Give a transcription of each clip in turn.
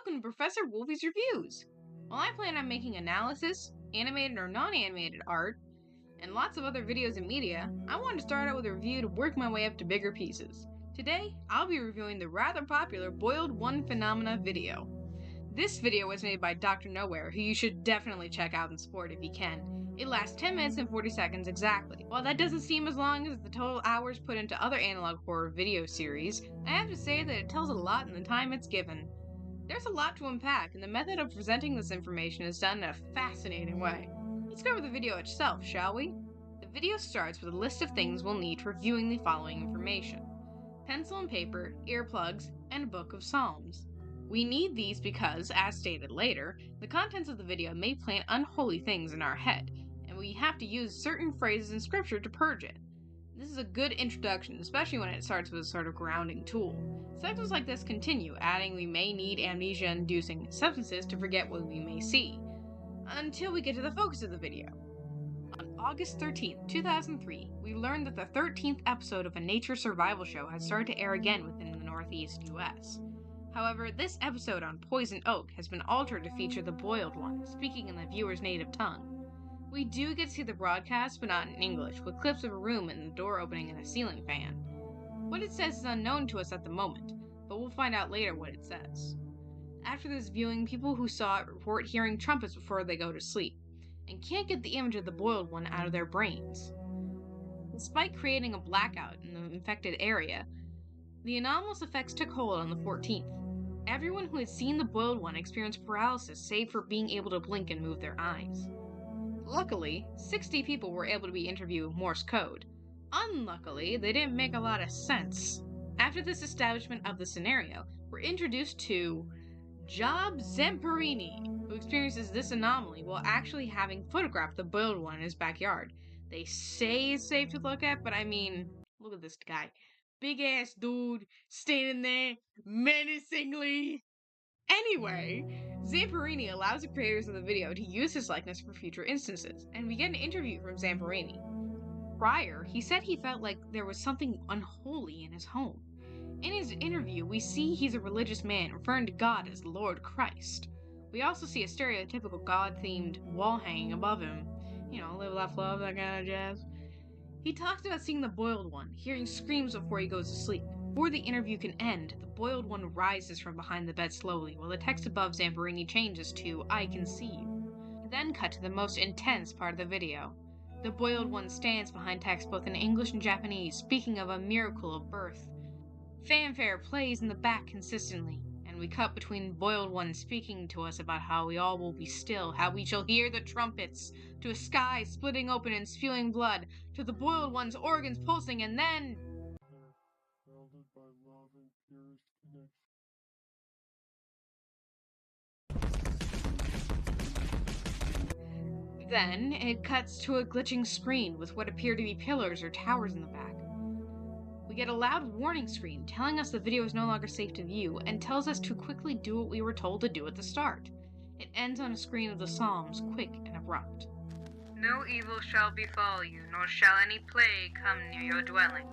Welcome to Professor Wolfie's Reviews. While I plan on making analysis, animated or non-animated art, and lots of other videos and media, I want to start out with a review to work my way up to bigger pieces. Today, I'll be reviewing the rather popular Boiled One Phenomena video. This video was made by Dr. Nowhere, who you should definitely check out and support if you can. It lasts 10 minutes and 40 seconds exactly. While that doesn't seem as long as the total hours put into other analog horror video series, I have to say that it tells a lot in the time it's given. There's a lot to unpack, and the method of presenting this information is done in a fascinating way. Let's go over the video itself, shall we? The video starts with a list of things we'll need for viewing the following information: pencil and paper, earplugs, and a book of Psalms. We need these because, as stated later, the contents of the video may plant unholy things in our head, and we have to use certain phrases in scripture to purge it. This is a good introduction, especially when it starts with a sort of grounding tool. Sections like this continue, adding we may need amnesia-inducing substances to forget what we may see, until we get to the focus of the video. On August 13th, 2003, we learned that the 13th episode of a nature survival show had started to air again within the Northeast US. However, this episode on Poison Oak has been altered to feature the Boiled One, speaking in the viewer's native tongue. We do get to see the broadcast, but not in English, with clips of a room and the door opening and a ceiling fan. What it says is unknown to us at the moment, but we'll find out later what it says. After this viewing, people who saw it report hearing trumpets before they go to sleep, and can't get the image of the Boiled One out of their brains. Despite creating a blackout in the infected area, the anomalous effects took hold on the 14th. Everyone who had seen the Boiled One experienced paralysis save for being able to blink and move their eyes. Luckily, 60 people were able to be interviewed with Morse code. Unluckily, they didn't make a lot of sense. After this establishment of the scenario, we're introduced to Job Zamperini, who experiences this anomaly while actually having photographed the Boiled One in his backyard. They say it's safe to look at, but I mean, look at this guy. Big ass dude, standing there, menacingly. Anyway, Zamperini allows the creators of the video to use his likeness for future instances, and we get an interview from Zamperini. Prior, he said he felt like there was something unholy in his home. In his interview, we see he's a religious man referring to God as Lord Christ. We also see a stereotypical God-themed wall hanging above him. You know, live, laugh, love, that kind of jazz. He talks about seeing the Boiled One, hearing screams before he goes to sleep. Before the interview can end, the Boiled One rises from behind the bed slowly, while the text above Zamperini changes to, "I can see you." We then cut to the most intense part of the video. The Boiled One stands behind text both in English and Japanese, speaking of a miracle of birth. Fanfare plays in the back consistently, and we cut between Boiled One speaking to us about how we all will be still, how we shall hear the trumpets, to a sky splitting open and spewing blood, to the Boiled One's organs pulsing, and then... Then, it cuts to a glitching screen with what appear to be pillars or towers in the back. We get a loud warning screen telling us the video is no longer safe to view and tells us to quickly do what we were told to do at the start. It ends on a screen of the Psalms, quick and abrupt. "No evil shall befall you, nor shall any plague come near your dwelling."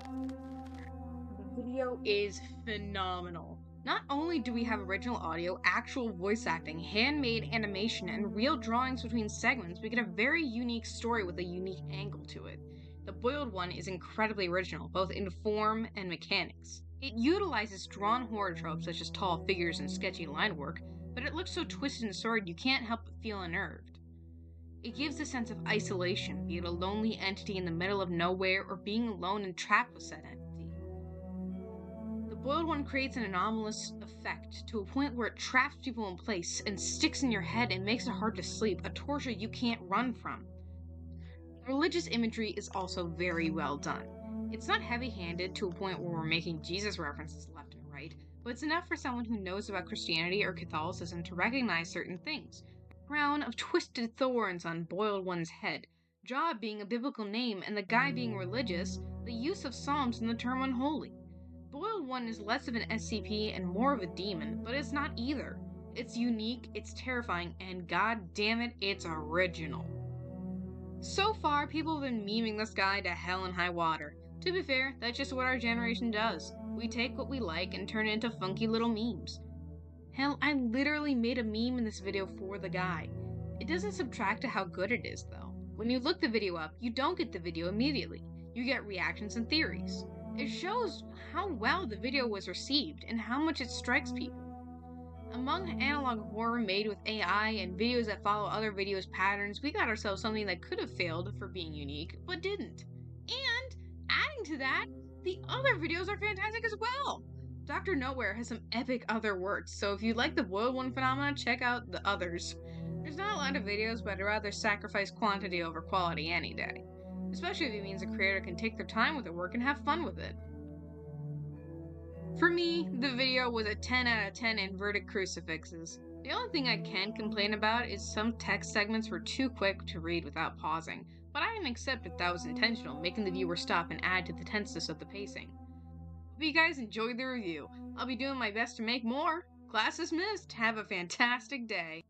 The video is phenomenal. Not only do we have original audio, actual voice acting, handmade animation, and real drawings between segments, we get a very unique story with a unique angle to it. The Boiled One is incredibly original, both in form and mechanics. It utilizes drawn horror tropes such as tall figures and sketchy line work, but it looks so twisted and sordid you can't help but feel unnerved. It gives a sense of isolation, be it a lonely entity in the middle of nowhere or being alone and trapped with said entity. The Boiled One creates an anomalous effect to a point where it traps people in place and sticks in your head and makes it hard to sleep, a torture you can't run from. The religious imagery is also very well done. It's not heavy-handed to a point where we're making Jesus references left and right, but it's enough for someone who knows about Christianity or Catholicism to recognize certain things. A crown of twisted thorns on Boiled One's head, Job being a biblical name and the guy being religious, the use of Psalms and the term unholy. Boiled One is less of an SCP and more of a demon, but it's not either. It's unique, it's terrifying, and god damn it, it's original. So far, people have been memeing this guy to hell and high water. To be fair, that's just what our generation does. We take what we like and turn it into funky little memes. Hell, I literally made a meme in this video for the guy. It doesn't subtract to how good it is, though. When you look the video up, you don't get the video immediately. You get reactions and theories. It shows how well the video was received and how much it strikes people. Among analog horror made with AI and videos that follow other videos' patterns, we got ourselves something that could have failed for being unique, but didn't. And, adding to that, the other videos are fantastic as well. Dr. Nowhere has some epic other works, so if you like the boiled one phenomena, check out the others. There's not a lot of videos, but I'd rather sacrifice quantity over quality any day. Especially if it means a creator can take their time with their work and have fun with it. For me, the video was a 10 out of 10 inverted crucifixes. The only thing I can complain about is some text segments were too quick to read without pausing, but I can accept if that was intentional, making the viewer stop and add to the tenseness of the pacing. Hope you guys enjoyed the review. I'll be doing my best to make more. Class dismissed. Have a fantastic day.